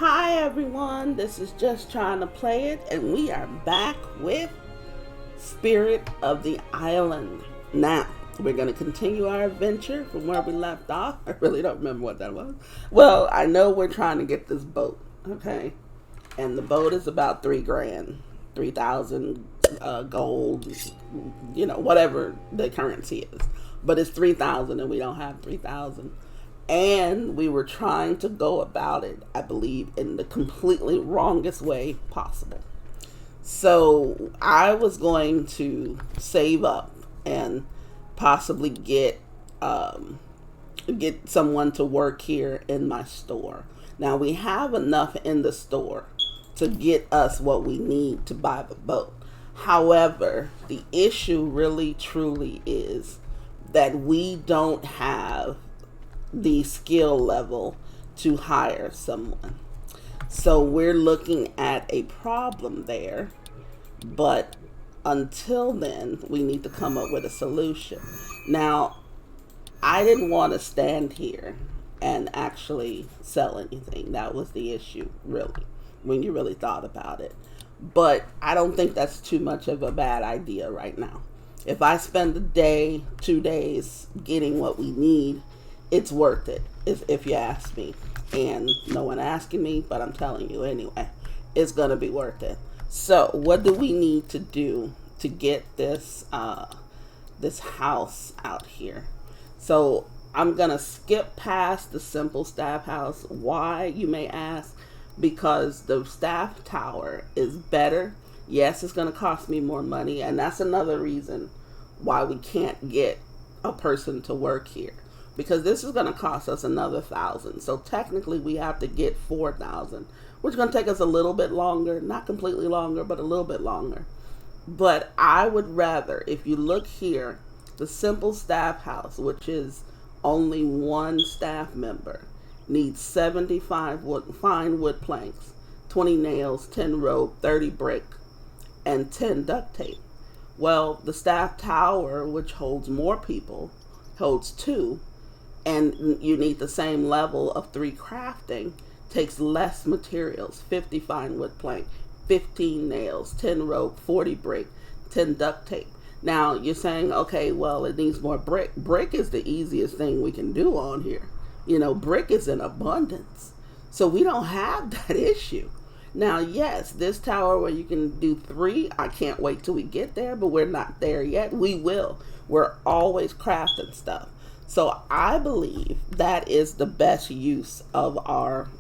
Hi everyone, this is Just Trying to Play It, and we are back with Spirit of the Island. Now, we're going to continue our adventure from where we left off. I really don't remember what that was. Well, I know we're trying to get this boat, okay? And the boat is about $3,000, 3,000 gold, whatever the currency is. But it's 3,000 and we don't have 3,000. And we were trying to go about it, I believe, in the completely wrongest way possible. So I was going to save up and possibly get someone to work here in my store. Now we have enough in the store to get us what we need to buy the boat. However, the issue really truly is that we don't have the skill level to hire someone. So we're looking at a problem there, but until then, we need to come up with a solution. Now, I didn't want to stand here and actually sell anything. That was the issue, really, when you really thought about it. But I don't think that's too much of a bad idea right now. If I spend a day, 2 days getting what we need, it's worth it, if you ask me. And no one asking me, but I'm telling you anyway, it's going to be worth it. So what do we need to do to get this this house out here? So I'm going to skip past the simple staff house. Why, you may ask? Because the staff tower is better. Yes, it's going to cost me more money, and that's another reason why we can't get a person to work here. Because this is going to cost us another 1,000. So technically we have to get 4,000, which is going to take us a little bit longer. Not completely longer, but a little bit longer. But I would rather, if you look here, the simple staff house, which is only one staff member, needs 75 fine wood planks, 20 nails, 10 rope, 30 brick, and 10 duct tape. Well, the staff tower, which holds more people, holds 2. And you need the same level of 3 crafting, takes less materials, 50 fine wood plank, 15 nails, 10 rope, 40 brick, 10 duct tape. Now you're saying, okay, well, it needs more brick. Brick is the easiest thing we can do on here. Brick is in abundance. So we don't have that issue. Now, yes, this tower where you can do 3, I can't wait till we get there, but we're not there yet. We will. We're always crafting stuff. So I believe that is the best use of our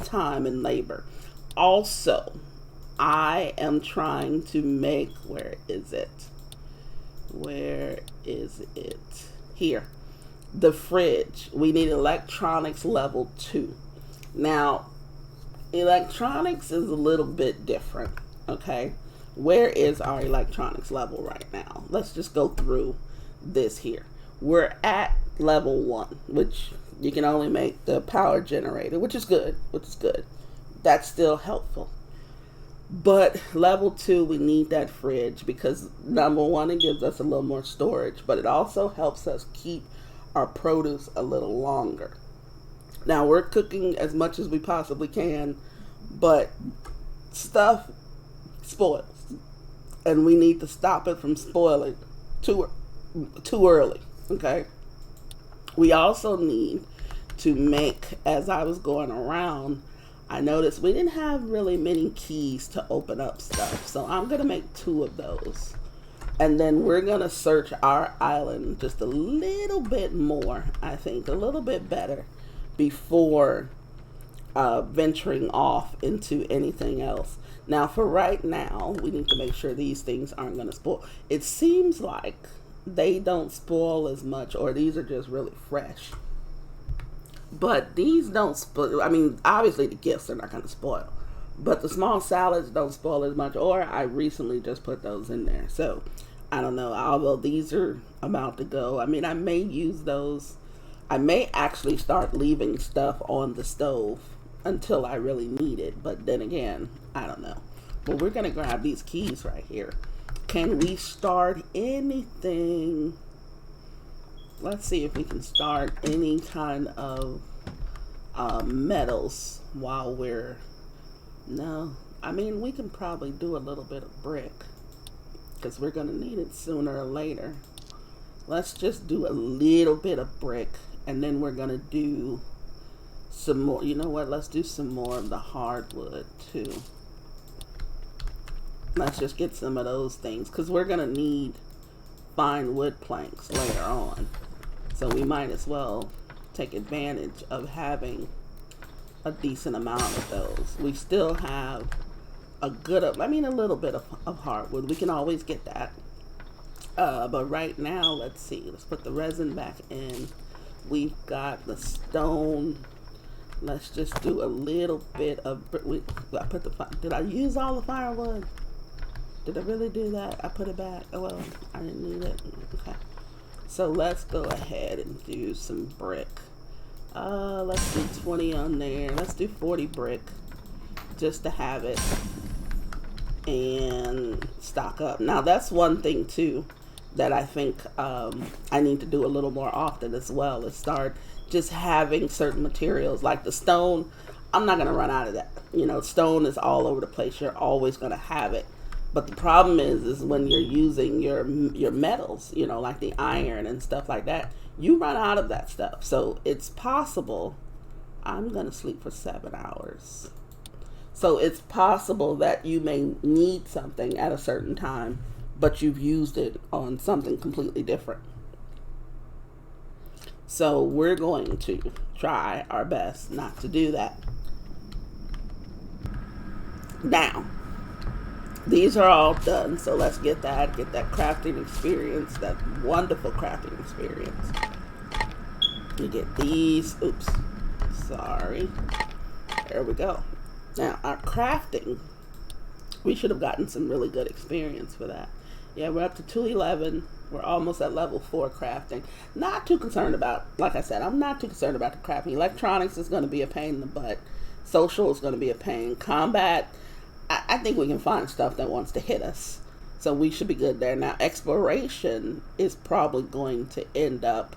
time and labor. Also, I am trying to make, where is it? Here. The fridge. We need electronics level 2. Now, electronics is a little bit different, okay? Where is our electronics level right now? Let's just go through this here. We're at level 1, which you can only make the power generator, which is good. That's still helpful. But level 2, we need that fridge because number 1, it gives us a little more storage, but it also helps us keep our produce a little longer. Now we're cooking as much as we possibly can, but stuff spoils, and we need to stop it from spoiling too early. Okay. We also need to make, as I was going around, I noticed we didn't have really many keys to open up stuff. So I'm going to make 2 of those. And then we're going to search our island just a little bit more, I think, a little bit better before venturing off into anything else. Now, for right now, we need to make sure these things aren't going to spoil. It seems like they don't spoil as much, or these are just really fresh. But these don't spoil. I mean, obviously the gifts are not going to spoil, but the small salads don't spoil as much, or I recently just put those in there. So I don't know, although these are about to go. I mean, I may use those. I may actually start leaving stuff on the stove until I really need it. But then again, I don't know. But we're going to grab these keys right here. Can we start anything? Let's see if we can start any kind of metals while we're, no, I mean, we can probably do a little bit of brick because we're going to need it sooner or later. Let's just do a little bit of brick, and then we're going to do some more. You know what? Let's do some more of the hardwood too. Let's just get some of those things because we're going to need fine wood planks later on. So we might as well take advantage of having a decent amount of those. We still have a little bit of hardwood. We can always get that. But right now, let's see. Let's put the resin back in. We've got the stone. Let's just do a little bit of. Did I use all the firewood? Did I really do that? I put it back. Oh well, I didn't need it. Okay. So let's go ahead and do some brick. Let's do 20 on there. Let's do 40 brick just to have it and stock up. Now that's one thing too that I think I need to do a little more often as well, is start just having certain materials like the stone. I'm not going to run out of that. You know, stone is all over the place. You're always going to have it. But the problem is when you're using your metals, you know, like the iron and stuff like that, you run out of that stuff. So it's possible. I'm going to sleep for 7 hours. So it's possible that you may need something at a certain time, but you've used it on something completely different. So we're going to try our best not to do that. Now, these are all done, so let's get that crafting experience, that wonderful crafting experience. You get these, oops, sorry. There we go. Now, our crafting, we should have gotten some really good experience for that. Yeah, we're up to 211. We're almost at level 4 crafting. Not too concerned about, like I said, I'm not too concerned about the crafting. Electronics is going to be a pain in the butt. Social is going to be a pain. Combat, I think we can find stuff that wants to hit us. So we should be good there. Now, exploration is probably going to end up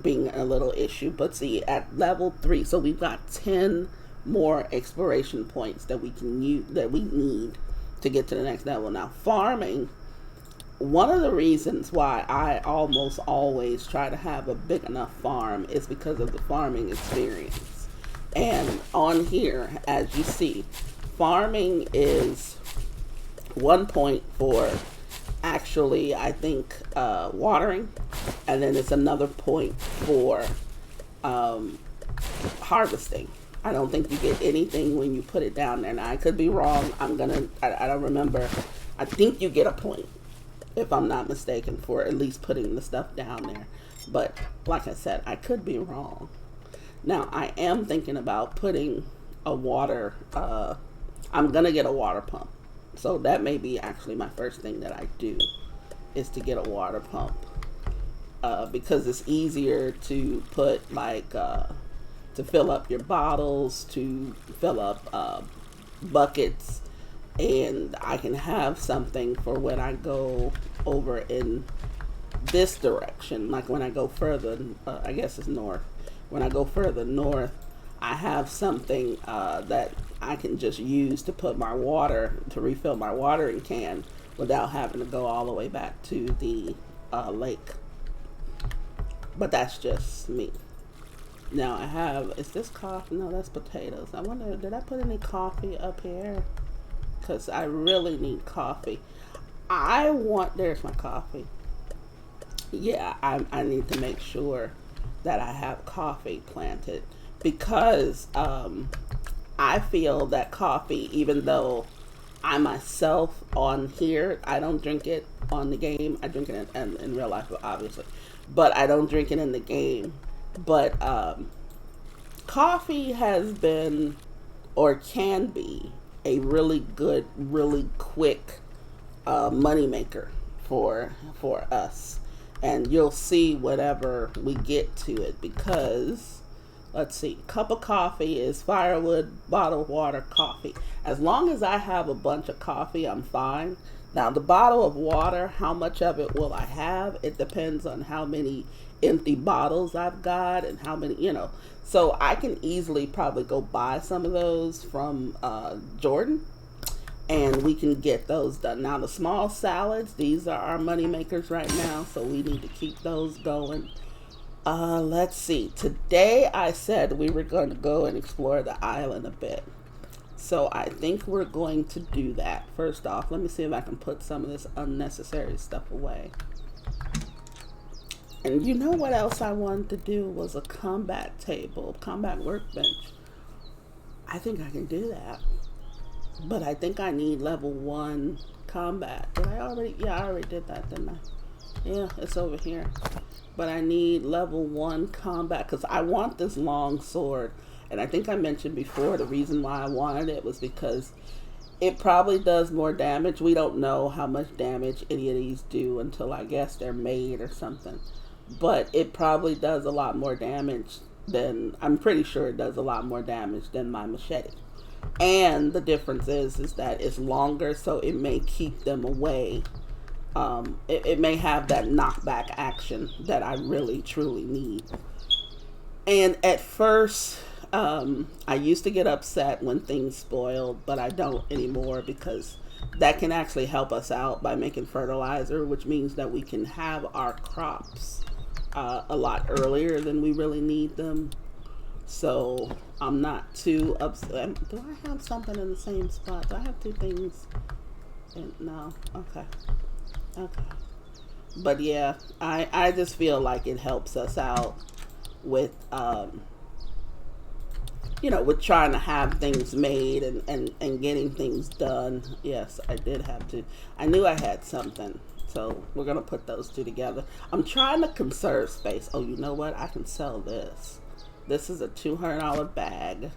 being a little issue. But see, at level 3, so we've got 10 more exploration points that we can use, that we need to get to the next level. Now, farming, one of the reasons why I almost always try to have a big enough farm is because of the farming experience. And on here, as you see, farming is 1 point for actually, I think, watering, and then it's another point for harvesting. I don't think you get anything when you put it down there. Now, I could be wrong. I don't remember. I think you get a point, if I'm not mistaken, for at least putting the stuff down there. But like I said, I could be wrong. Now, I am thinking about putting a water, I'm going to get a water pump. So that may be actually my first thing that I do, is to get a water pump. Because it's easier to put, like, to fill up your bottles, to fill up buckets, and I can have something for when I go over in this direction. Like when I go further, I guess it's north. When I go further north, I have something that I can just use to put my water, to refill my watering can without having to go all the way back to the lake. But that's just me. Now I have, is this coffee? No, that's potatoes. I wonder, did I put any coffee up here? Because I really need coffee. There's my coffee. Yeah, I need to make sure that I have coffee planted, because I feel that coffee, even though I myself on here, I don't drink it on the game. I drink it in real life, obviously, but I don't drink it in the game. But coffee has been, or can be, a really good, really quick money maker for us. And you'll see whenever we get to it, because let's see, cup of coffee is firewood, bottle of water, coffee. As long as I have a bunch of coffee, I'm fine. Now the bottle of water, how much of it will I have? It depends on how many empty bottles I've got and how many, So I can easily probably go buy some of those from Jordan, and we can get those done. Now the small salads, these are our money makers right now, so we need to keep those going. Let's see. Today I said we were going to go and explore the island a bit. So I think we're going to do that. First off, let me see if I can put some of this unnecessary stuff away. And you know what else I wanted to do was a combat table, combat workbench. I think I can do that. But I think I need level 1 combat. Did I already? Yeah, I already did that, didn't I? Yeah, it's over here. But I need level 1 combat because I want this long sword. And I think I mentioned before the reason why I wanted it was because it probably does more damage. We don't know how much damage any of these do until I guess they're made or something. But it probably does a lot more damage than, I'm pretty sure it does a lot more damage than my machete. And the difference is that it's longer, so it may keep them away. It may have that knockback action that I really truly need. And at first, I used to get upset when things spoiled, but I don't anymore because that can actually help us out by making fertilizer, which means that we can have our crops a lot earlier than we really need them. So I'm not too upset. Do I have something in the same spot? Do I have 2 things? No. Okay. But yeah, I just feel like it helps us out with with trying to have things made and getting things done. Yes, I did have to. I knew I had something. So we're going to put those 2 together. I'm trying to conserve space. Oh, you know what? I can sell this. This is a $200 bag.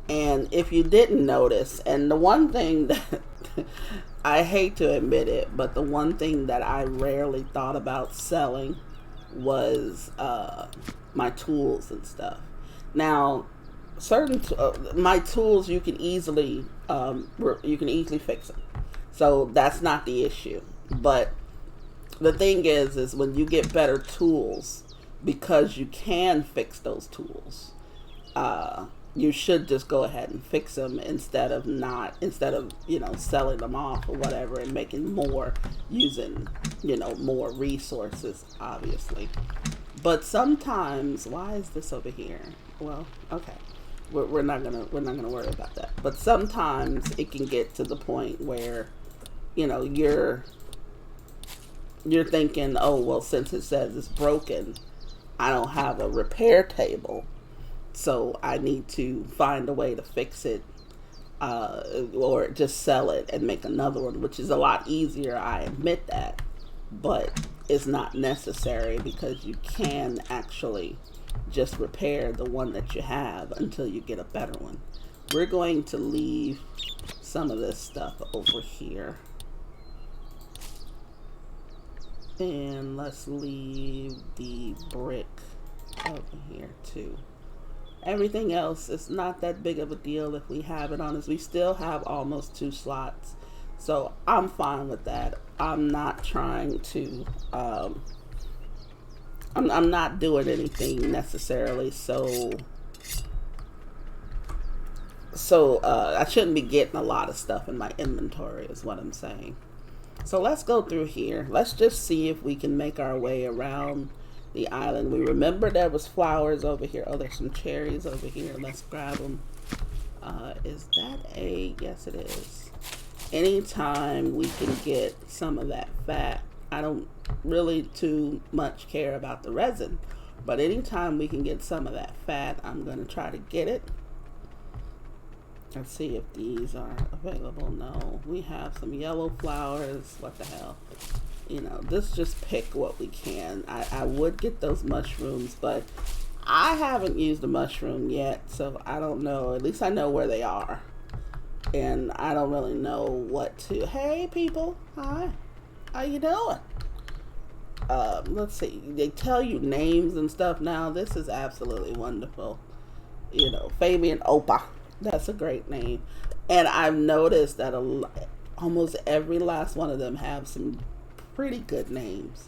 And if you didn't notice, and the one thing that I hate to admit it, but the one thing that I rarely thought about selling was my tools and stuff. Now, certain my tools you can easily fix them, so that's not the issue. But the thing is when you get better tools, because you can fix those tools, you should just go ahead and fix them instead of selling them off or whatever and making more using more resources, obviously. But sometimes, why is this over here? Well, okay, we're not gonna worry about that. But sometimes it can get to the point where you're thinking, oh well, since it says it's broken, I don't have a repair table, so I need to find a way to fix it, or just sell it and make another one, which is a lot easier, I admit that, but it's not necessary because you can actually just repair the one that you have until you get a better one. We're going to leave some of this stuff over here. And let's leave the brick over here too. Everything else is not that big of a deal if we have it on us. We still have almost 2 slots. So I'm fine with that. I'm not trying to, I'm not doing anything necessarily. So I shouldn't be getting a lot of stuff in my inventory is what I'm saying. So let's go through here. Let's just see if we can make our way around the island. We remember there was flowers over here. Oh, there's some cherries over here. Let's grab them. Is that a... Yes, it is. Anytime we can get some of that fat. I don't really too much care about the resin, but anytime we can get some of that fat, I'm going to try to get it. Let's see if these are available. No, we have some yellow flowers. What the hell? Let's just pick what we can. I would get those mushrooms, but I haven't used a mushroom yet, so I don't know. At least I know where they are. And I don't really know what to... Hey, people. Hi. How you doing? Let's see. They tell you names and stuff now. This is absolutely wonderful. Fabian Opa. That's a great name. And I've noticed that almost every last one of them have some pretty good names.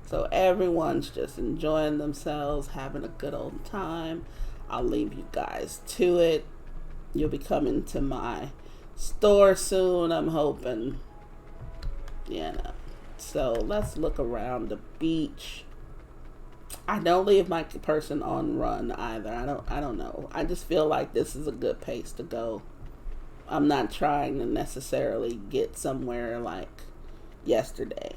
So everyone's just enjoying themselves, having a good old time. I'll leave you guys to it. You'll be coming to my store soon, I'm hoping. So let's look around the beach. I don't leave my person on run either. I don't know. I just feel like this is a good pace to go. I'm not trying to necessarily get somewhere like yesterday,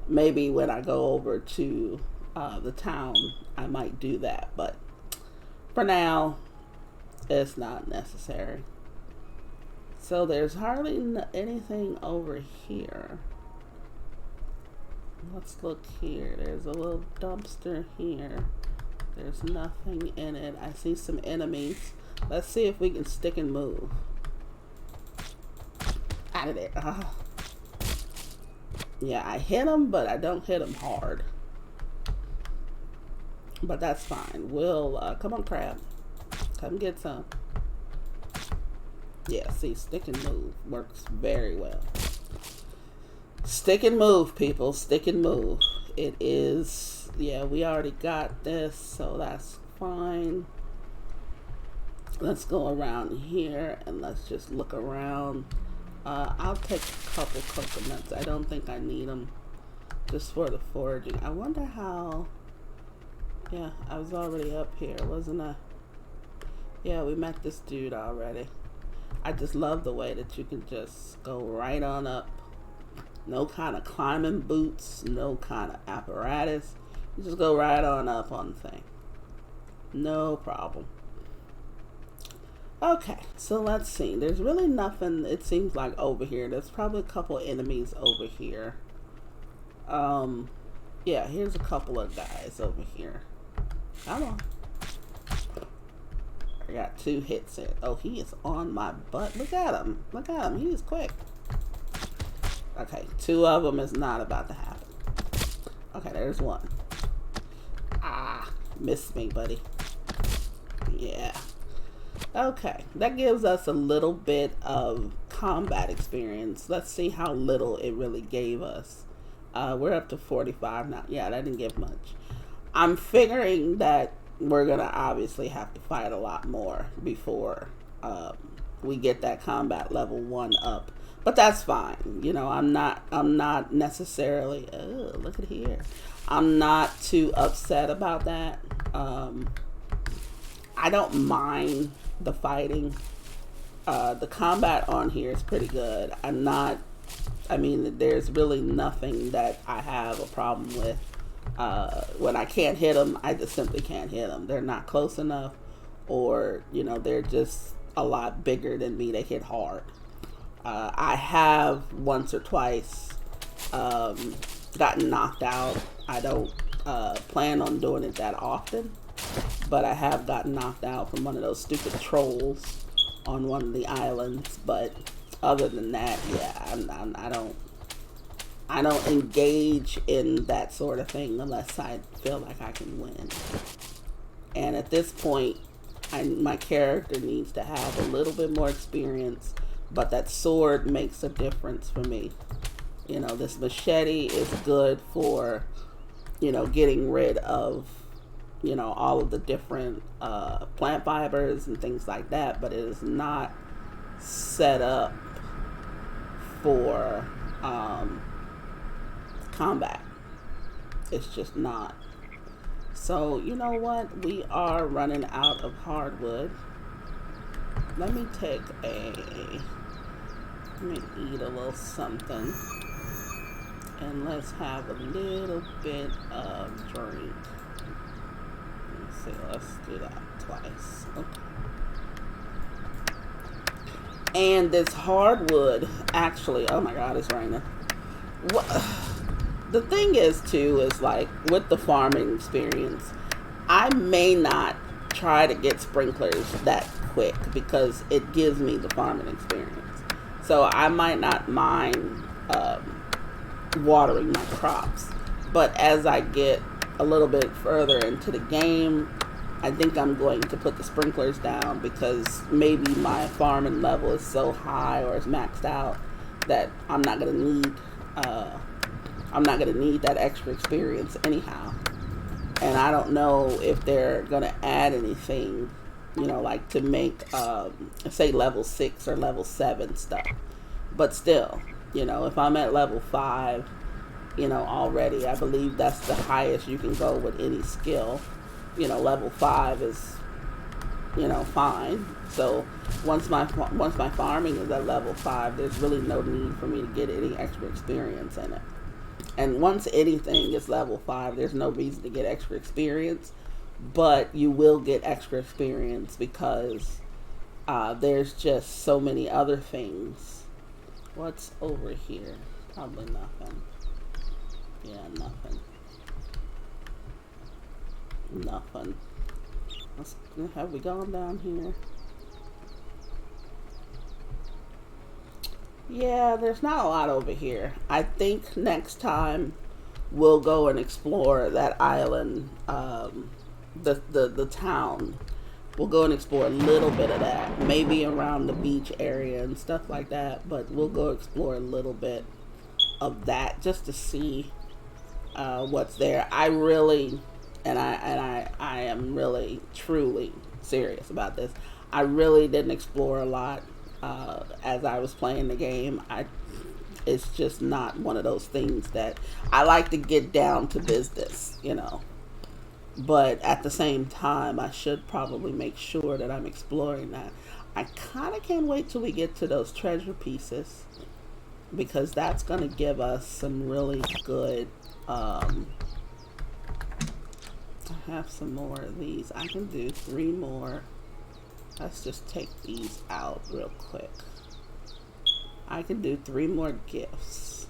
Maybe when I go over to the town, I might do that. But for now, it's not necessary. So there's hardly anything over here. Let's look here. There's a little dumpster here. There's nothing in it. I see some enemies. Let's see if we can stick and move. Out of there. Yeah, I hit them, but I don't hit them hard. But that's fine. We'll, come on, crab. Come get some. Yeah, see, stick and move works very well. Stick and move, people. Stick and move. It is, yeah, we already got this, so that's fine. Let's go around here and let's just look around. I'll take a couple coconuts. I don't think I need them just for the foraging. I wonder how, yeah, I was already up here, wasn't I? Yeah, we met this dude already. I just love the way that you can just go right on up. No kind of climbing boots, no kind of apparatus. You just go right on up on the thing. No problem. Okay, so let's see. There's really nothing, it seems like, over here. There's probably a couple enemies over here. Yeah, here's a couple of guys over here. Come on. I got 2 hits in. Oh, he is on my butt. Look at him. Look at him. He is quick. Okay, 2 of them is not about to happen. Okay, there's 1. Ah, missed me, buddy. Yeah. Okay, that gives us a little bit of combat experience. Let's see how little it really gave us. We're up to 45 now. Yeah, that didn't give much. I'm figuring that we're gonna obviously have to fight a lot more before we get that combat level 1 up. But that's fine. I'm not necessarily, oh, look at here. I'm not too upset about that. I don't mind the fighting. The combat on here is pretty good. There's really nothing that I have a problem with. When I can't hit them, I just simply can't hit them. They're not close enough, or, they're just a lot bigger than me. They hit hard. I have once or twice gotten knocked out. I don't plan on doing it that often, but I have gotten knocked out from one of those stupid trolls on one of the islands. But other than that, yeah, I don't engage in that sort of thing unless I feel like I can win. And at this point, my character needs to have a little bit more experience, but that sword makes a difference for me. This machete is good for, getting rid of, all of the different plant fibers and things like that, but it is not set up for combat. It's just not. So, you know what? We are running out of hardwood. Let me eat a little something. And let's have a little bit of drink. Let's see, let's do that twice. Okay. And this hardwood, actually, oh my God, it's raining. What? The thing is, too, is like with the farming experience, I may not try to get sprinklers that quick because it gives me the farming experience. So I might not mind watering my crops. But as I get a little bit further into the game, I think I'm going to put the sprinklers down because maybe my farming level is so high or is maxed out that I'm not going to need I'm not going to need that extra experience anyhow. And I don't know if they're going to add anything, you know, like to make, say, level 6 or level 7 stuff. But still, you know, if I'm at level 5, you know, already, I believe that's the highest you can go with any skill. You know, level 5 is, you know, fine. So once my farming is at level 5, there's really no need for me to get any extra experience in it. And once anything is level 5, there's no reason to get extra experience, but you will get extra experience because there's just so many other things. What's over here? Probably nothing. Yeah, nothing. Nothing. Have we gone down here? Yeah, there's not a lot over here. I think next time we'll go and explore that island, the town. We'll go and explore a little bit of that, maybe around the beach area and stuff like that. But we'll go explore a little bit of that just to see what's there. I really, and I am really truly serious about this. I really didn't explore a lot as I was playing the game. It's just not one of those things that I like to get down to business, you know. But at the same time, I should probably make sure that I'm exploring that. I kind of can't wait till we get to those treasure pieces, because that's going to give us some really good, I have some more of these. I can do 3 more. Let's just take these out real quick. I can do 3 more gifts.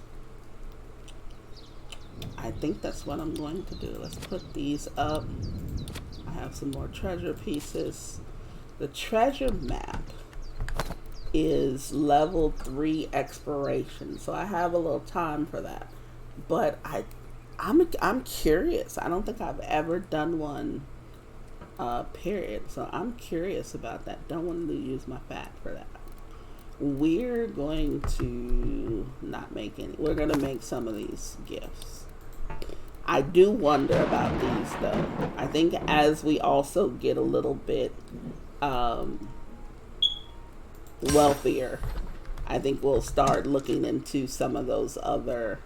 I think that's what I'm going to do. Let's put these up. I have some more treasure pieces. The treasure map is level 3 exploration, so I have a little time for that. But I'm curious. I don't think I've ever done one, period. So I'm curious about that. Don't want to use my fat for that. We're going to not make any. We're going to make some of these gifts. I do wonder about these though. I think as we also get a little bit wealthier, I think we'll start looking into some of those other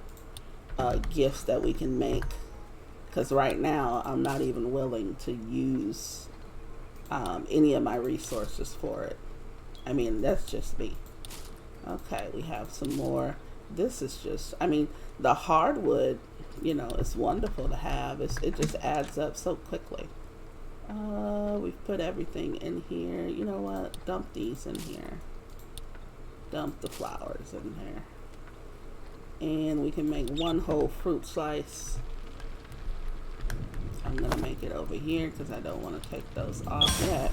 gifts that we can make. Because right now I'm not even willing to use any of my resources for it. I mean, that's just me. Okay, we have some more. This is just, I mean, the hardwood, you know, it's wonderful to have. It just adds up so quickly. We've put everything in here. You know what? Dump these in here. Dump the flowers in there. And we can make 1 whole fruit slice. I'm going to make it over here because I don't want to take those off yet.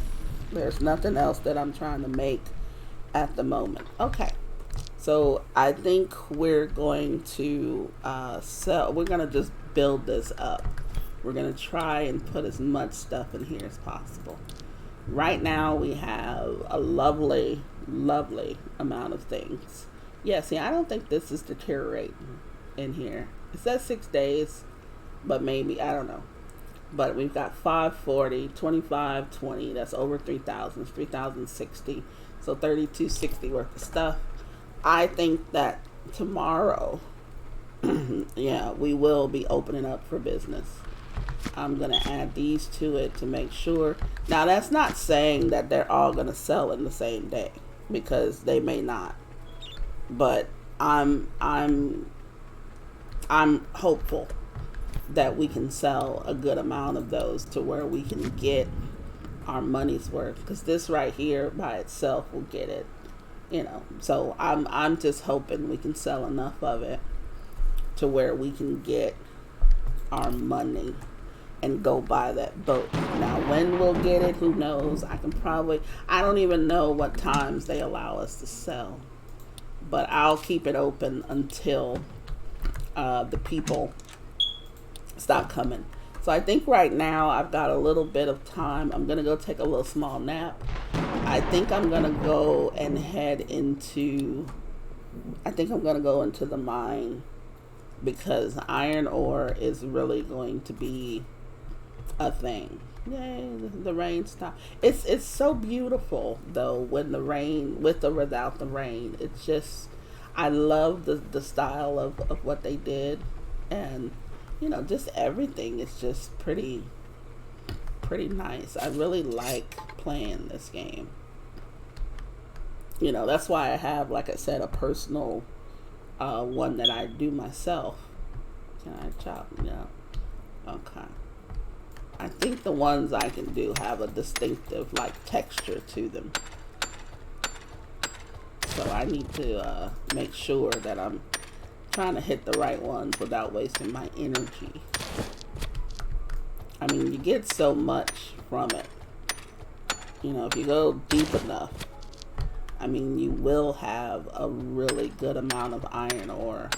There's nothing else that I'm trying to make at the moment. Okay. So I think we're going to we're going to just build this up. We're going to try and put as much stuff in here as possible. Right now we have a lovely, lovely amount of things. Yeah, see, I don't think this is deteriorating in here. It says 6 days, but maybe, I don't know. But we've got 540, 25, 20. That's over 3,000. It's 3,060. So 3,260 worth of stuff. I think that tomorrow, yeah, we will be opening up for business. I'm going to add these to it to make sure. Now, that's not saying that they're all going to sell in the same day, because they may not. But I'm hopeful that we can sell a good amount of those to where we can get our money's worth, because this right here by itself will get it, you know. So I'm just hoping we can sell enough of it to where we can get our money and go buy that boat. Now when we'll get it, who knows? I don't even know what times they allow us to sell, but I'll keep it open until the people stop coming. So I think right now I've got a little bit of time. I'm gonna go take a little small nap. I think I'm gonna go and head into, I think I'm gonna go into the mine because iron ore is really going to be a thing. Yay, the rain stopped. It's so beautiful though when the rain, with or without the rain. It's just, I love the style of what they did, and just everything is just pretty nice. I really like playing this game. That's why I have, like I said, a personal one that I do myself. Can I chop? Yeah. Okay. I think the ones I can do have a distinctive texture to them. So I need to make sure that I'm trying to hit the right ones without wasting my energy. I mean, you get so much from it. If you go deep enough, I mean, you will have a really good amount of iron ore.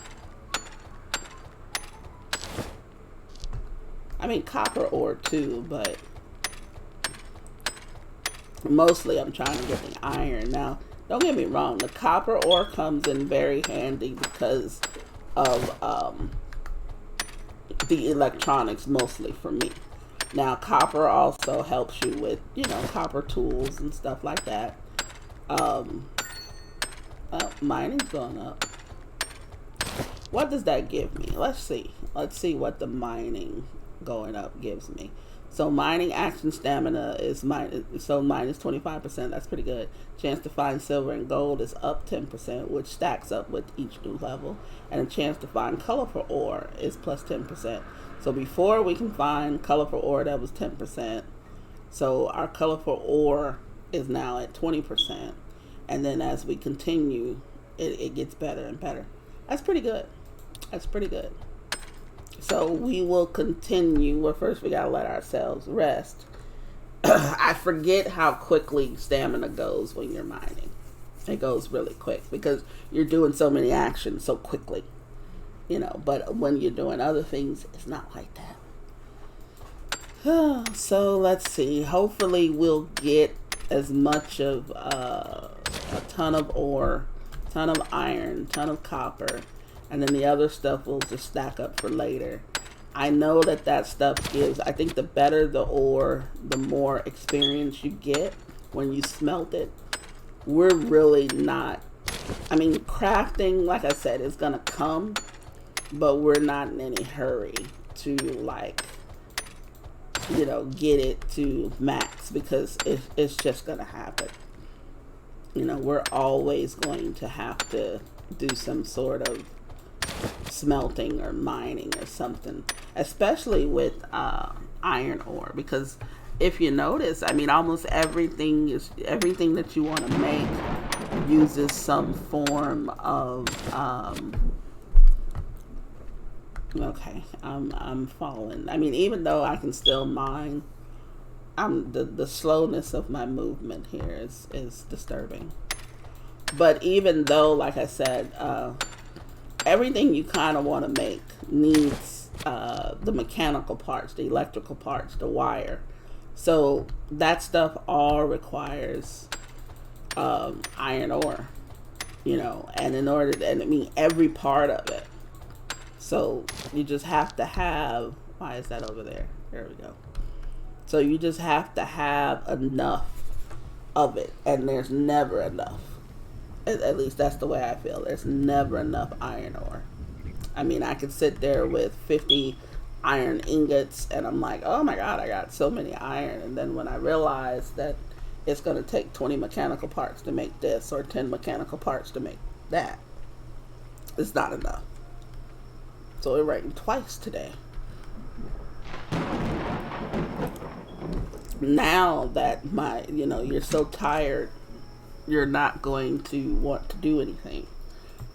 I mean, copper ore too, but mostly I'm trying to get the iron. Now, don't get me wrong, the copper ore comes in very handy because of the electronics, mostly for me. Now, copper also helps you with, copper tools and stuff like that. Mining's going up. What does that give me? Let's see. Let's see what the mining going up gives me. So mining action stamina is minus 25%. That's pretty good. Chance to find silver and gold is up 10%, which stacks up with each new level. And a chance to find colorful ore is plus 10%. So before we can find colorful ore, that was 10%. So our colorful ore is now at 20%. And then as we continue, it gets better and better. That's pretty good. That's pretty good. So we will continue. Well, first we gotta let ourselves rest. I forget how quickly stamina goes when you're mining. It goes really quick because you're doing so many actions so quickly. But when you're doing other things, it's not like that. So let's see. Hopefully we'll get as much of a ton of ore, ton of iron, ton of copper, and then the other stuff will just stack up for later. I know that stuff gives, I think the better the ore, the more experience you get when you smelt it. We're really not, I mean, crafting, like I said, is gonna come, but we're not in any hurry to get it to max, because it's just gonna happen. We're always going to have to do some sort of smelting or mining or something, especially with iron ore, because if you notice, I mean, almost everything that you want to make uses some form of okay, I'm falling. I mean, even though I can still mine, the slowness of my movement here is disturbing. But even though, like I said, everything you kind of want to make needs the mechanical parts, the electrical parts, the wire. So that stuff all requires iron ore, and I mean, every part of it. So you just have to have, why is that over there? There we go. So you just have to have enough of it, and there's never enough. At least that's the way I feel. There's never enough iron ore. I mean, I could sit there with 50 iron ingots and I'm like, oh my God, I got so many iron. And then when I realize that it's going to take 20 mechanical parts to make this, or 10 mechanical parts to make that, it's not enough. So it rained twice today. Now that you're so tired, you're not going to want to do anything.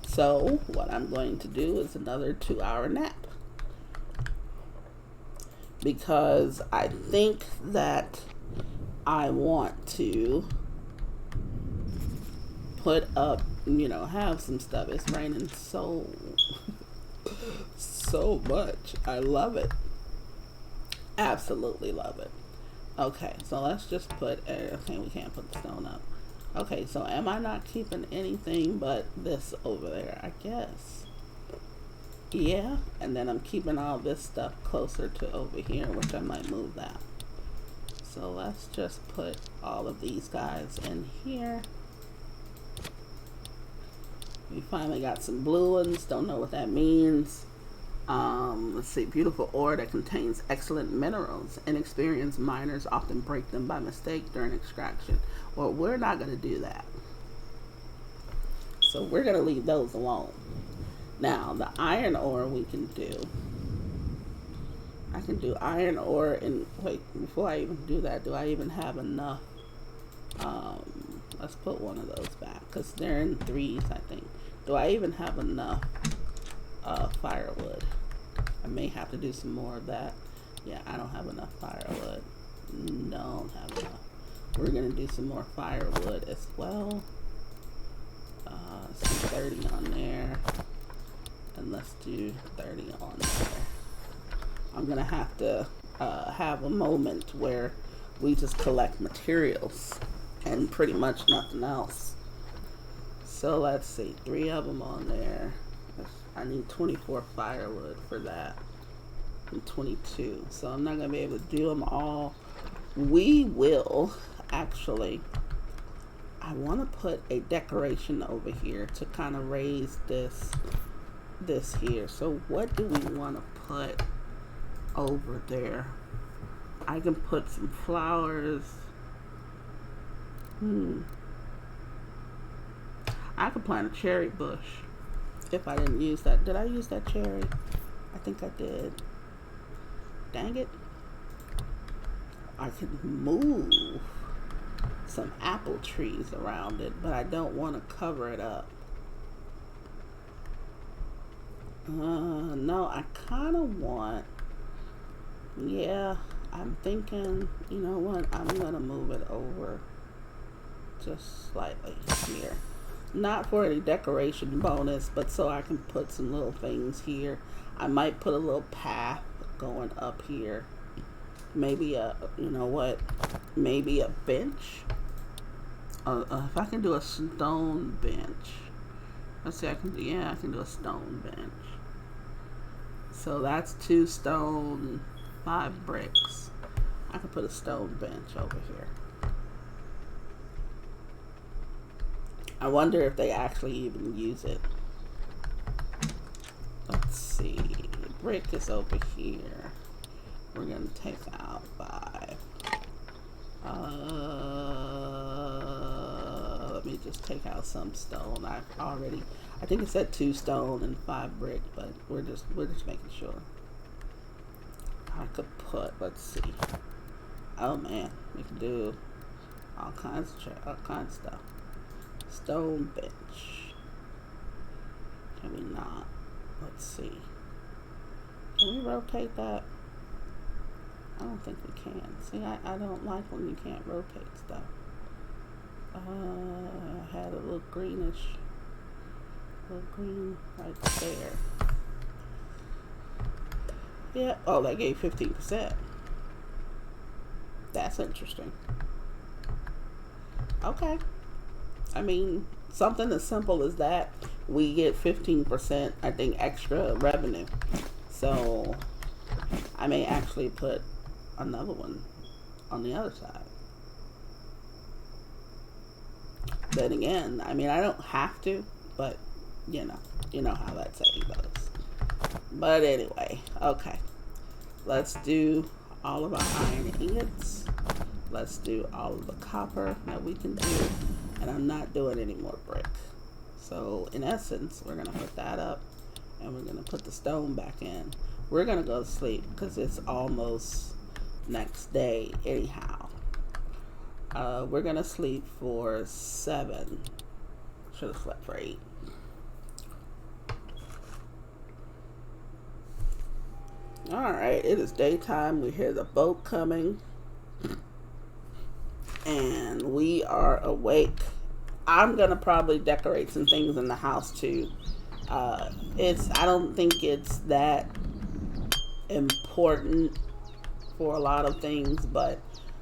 So what I'm going to do is another 2-hour nap, because I think that I want to put up, have some stuff. It's raining so much. I love it. Absolutely love it. Okay, so let's just put, okay, we can't put the stone up. Okay, so am I not keeping anything but this over there? I guess. Yeah, and then I'm keeping all this stuff closer to over here, which I might move that. So let's just put all of these guys in here. We finally got some blue ones. Don't know what that means. Let's see. Beautiful ore that contains excellent minerals. Inexperienced miners often break them by mistake during extraction. Well, we're not going to do that. So we're going to leave those alone. Now, the iron ore we can do. I can do iron ore and wait, before I even do that, do I even have enough? Let's put one of those back because they're in threes, I think. Do I even have enough firewood? I may have to do some more of that. Yeah, I don't have enough firewood. No, I don't have enough. We're going to do some more firewood as well. Some 30 on there. And let's do 30 on there. I'm going to have a moment where we just collect materials and pretty much nothing else. So let's see, 3 of them on there. I need 24 firewood for that. And 22. So I'm not going to be able to do them all. We will actually, I want to put a decoration over here to kind of raise this here. So what do we want to put over there? I can put some flowers. I could plant a cherry bush if I didn't use that. Did I use that cherry? I think I did. Dang it. I could move some apple trees around it, but I don't want to cover it up. No, I kind of want, yeah, I'm thinking, you know what, I'm going to move it over just slightly here. Not for any decoration bonus, but so I can put some little things here. I might put a little path going up here. Maybe a, you know what, maybe a bench. If I can do a stone bench. Let's see, I can do a stone bench. So that's 2 stone, 5 bricks. I can put a stone bench over here. I wonder if they actually even use it. Let's see. Brick is over here. We're going to take out 5. Let me just take out some stone. I think it said 2 stone and 5 brick, but we're just making sure. I could put, let's see. Oh man, we can do all kinds of stuff. Stone bench. Can we not? Let's see. Can we rotate that? I don't think we can. See, I don't like when you can't rotate stuff. I had a little green right there. Yeah. Oh, that gave 15%. That's interesting. Okay. I mean, something as simple as that, we get 15%, I think, extra revenue. So I may actually put another one on the other side. Then again, I mean, I don't have to, but you know how that saying goes. But anyway, okay. Let's do all of our iron ingots. Let's do all of the copper that we can do. And I'm not doing any more brick. So in essence, we're going to put that up. And we're going to put the stone back in. We're going to go to sleep because it's almost next day anyhow. We're going to sleep for 7. Should have slept for 8. Alright, it is daytime. We hear the boat coming. And we are awake. I'm going to probably decorate some things in the house too. I don't think it's that important for a lot of things, but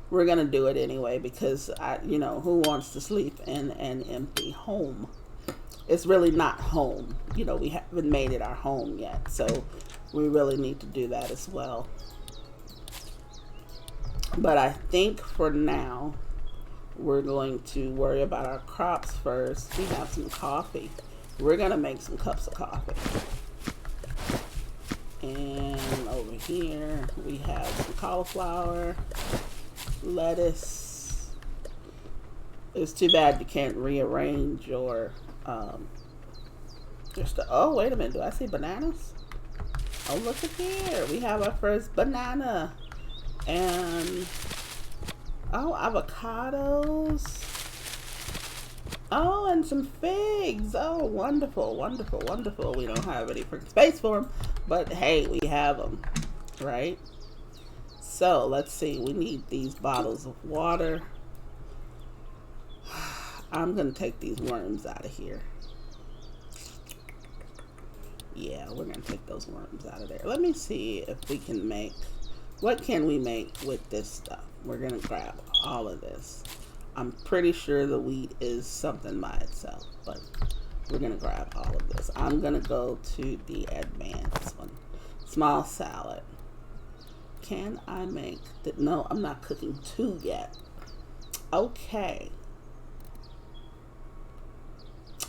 we're going to do it anyway because who wants to sleep in an empty home? it's really not home. You know, we haven't made it our home yet. So we really need to do that as well. But I think for now, we're going to worry about our crops first. We have some coffee. We're going to make some cups of coffee. And over here, we have some cauliflower, lettuce. It's too bad you can't rearrange your, oh, wait a minute. Do I see bananas? Oh, look at here. We have our first banana. And, oh, avocados. Oh, and some figs. Oh, wonderful, wonderful, wonderful. We don't have any space for them, but hey, we have them, right? So, let's see. We need these bottles of water. I'm going to take these worms out of here. Yeah, we're going to take those worms out of there. Let me see if we can make... What can we make with this stuff? We're going to grab all of this. I'm pretty sure the wheat is something by itself, but we're going to grab all of this. I'm going to go to the advanced one. Small salad. Can I make... No, I'm not cooking two yet. Okay.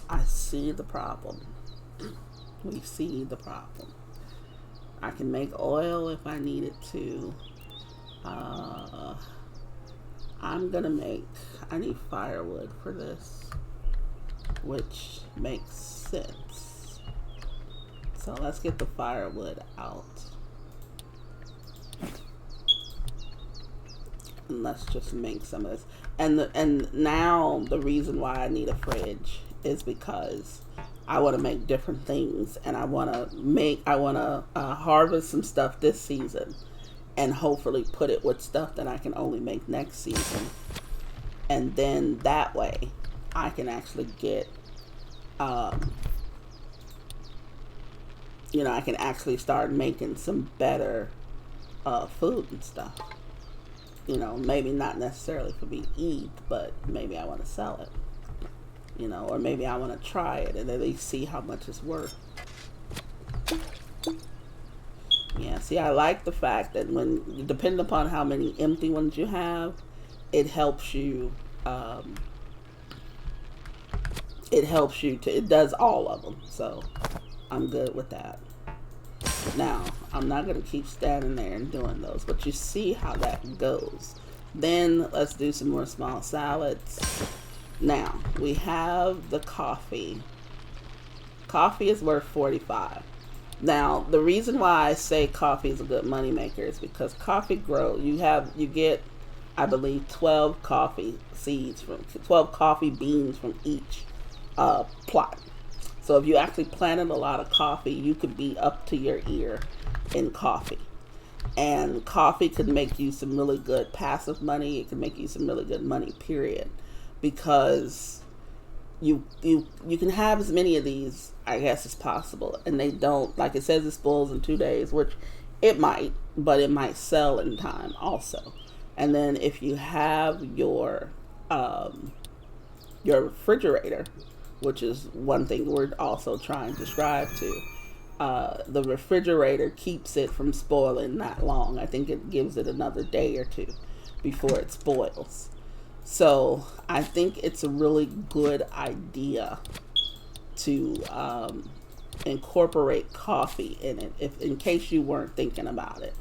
I see the problem. We see the problem. I can make oil if I needed to. I'm gonna make, I need firewood for this, which makes sense. So let's get the firewood out. And let's just make some of this. And now the reason why I need a fridge is because I want to make different things, and I want to harvest some stuff this season and hopefully put it with stuff that I can only make next season. And then that way I can actually get, you know, I can actually start making some better food and stuff. You know, maybe not necessarily for me to eat, but maybe I want to sell it. You know, or maybe I want to try it and at least see how much it's worth. Yeah, see, I like the fact that when, depending upon how many empty ones you have, it helps you, it does all of them. So I'm good with that. Now, I'm not going to keep standing there and doing those, but you see how that goes. Then let's do some more small salads. Now, we have the coffee. Coffee is worth 45. Now, the reason why I say coffee is a good money maker is because coffee grows. You get, I believe, 12 coffee seeds from 12 coffee beans from each plot. So if you actually planted a lot of coffee, you could be up to your ear in coffee. And coffee could make you some really good passive money. It could make you some really good money, period. Because you can have as many of these, I guess, as possible, and they don't, like it says, it spoils in 2 days, which it might, but it might sell in time also. And then if you have your refrigerator, which is one thing we're also trying to strive to, the refrigerator keeps it from spoiling that long. I think it gives it another day or two before it spoils. So I think it's a really good idea to incorporate coffee in it, if in case you weren't thinking about it.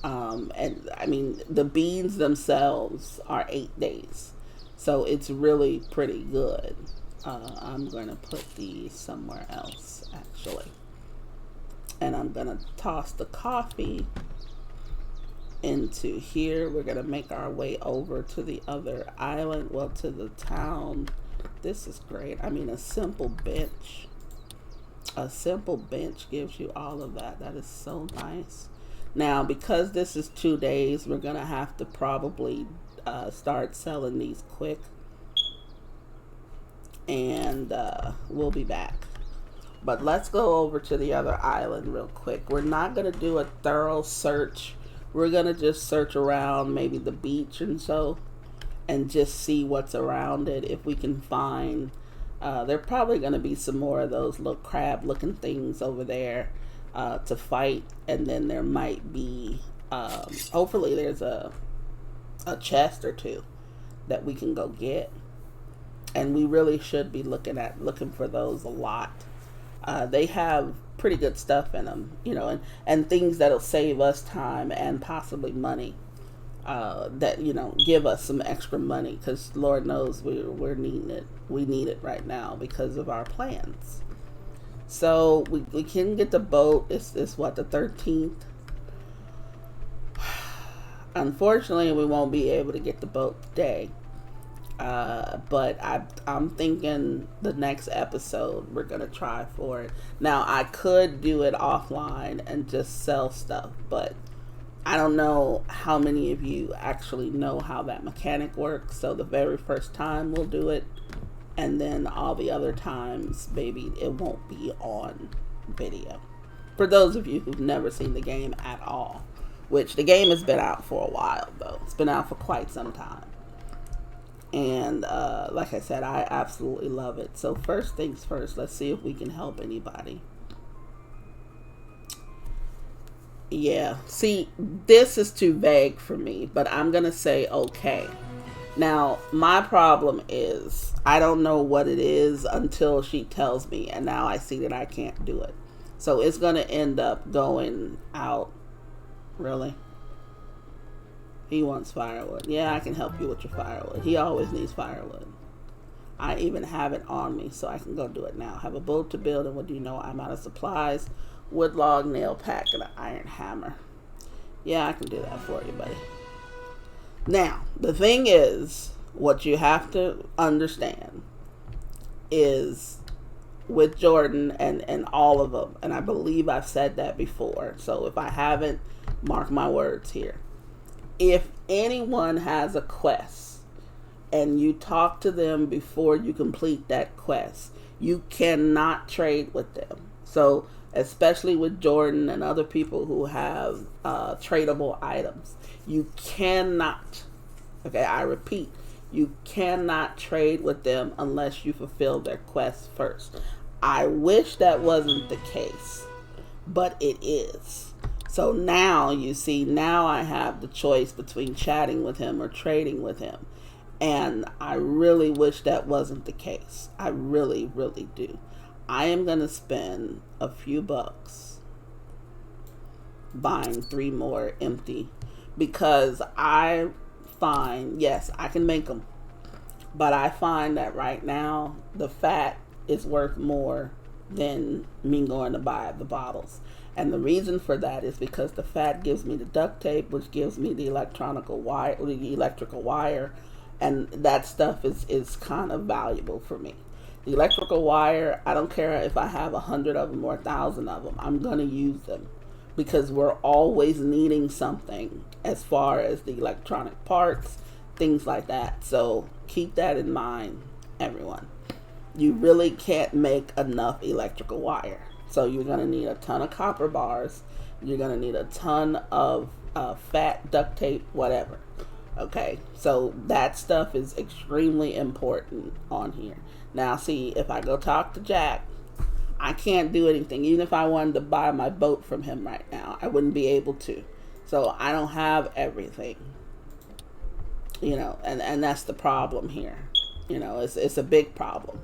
And I mean, the beans themselves are 8 days, so it's really pretty good. I'm going to put these somewhere else, actually. And I'm going to toss the coffee into here. We're going to make our way over to the other island, well, to the town. This is great. I mean, a simple bench gives you all of that. That is so nice. Now, because this is 2 days, we're going to have to probably start selling these quick. And we'll be back. But let's go over to the other island real quick. We're not going to do a thorough search. We're going to just search around maybe the beach and so, and just see what's around it. If we can find There are probably going to be some more of those little crab looking things over there to fight. And then there might be, hopefully there's a chest or two that we can go get. And we really should be looking for those a lot. They have pretty good stuff in them, and things that'll save us time and possibly money. That give us some extra money, because Lord knows we're needing it. We need it right now because of our plans. So we can get the boat. It's what, the 13th. Unfortunately, we won't be able to get the boat today. But I'm thinking the next episode we're gonna try for it. Now I could do it offline and just sell stuff, but I don't know how many of you actually know how that mechanic works. So the very first time we'll do it, and then all the other times, maybe it won't be on video. For those of you who've never seen the game at all, which the game has been out for a while though. It's been out for quite some time. And like I said, I absolutely love it. So first things first, let's see if we can help anybody. Yeah, see, this is too vague for me, but I'm going to say okay. Now, my problem is I don't know what it is until she tells me, and now I see that I can't do it. So it's going to end up going out. Really? He wants firewood. Yeah, I can help you with your firewood. He always needs firewood. I even have it on me, so I can go do it now. Have a boat to build, and what do you know? I'm out of supplies. Wood log, nail pack, and an iron hammer. Yeah, I can do that for you, buddy. Now, the thing is, what you have to understand is with Jordan and all of them, and I believe I've said that before, so if I haven't, mark my words here. If anyone has a quest and you talk to them before you complete that quest, you cannot trade with them. So especially with Jordan and other people who have tradable items, you cannot, okay, I repeat, you cannot trade with them unless you fulfill their quest first. I wish that wasn't the case, but it is. So now, you see, now I have the choice between chatting with him or trading with him. And I really wish that wasn't the case. I really, really do. I am going to spend a few bucks buying 3 more empty, because I find, yes, I can make them, but I find that right now the fat is worth more than me going to buy the bottles. And the reason for that is because the fat gives me the duct tape, which gives me the electrical wire, and that stuff is kind of valuable for me. The electrical wire, I don't care if I have 100 of them or 1,000 of them, I'm going to use them, because we're always needing something as far as the electronic parts, things like that. So keep that in mind, everyone. You really can't make enough electrical wire. So you're going to need a ton of copper bars. You're going to need a ton of fat, duct tape, whatever. Okay, so that stuff is extremely important on here. Now, see, if I go talk to Jack, I can't do anything. Even if I wanted to buy my boat from him right now, I wouldn't be able to. So I don't have everything. And that's the problem here. It's a big problem.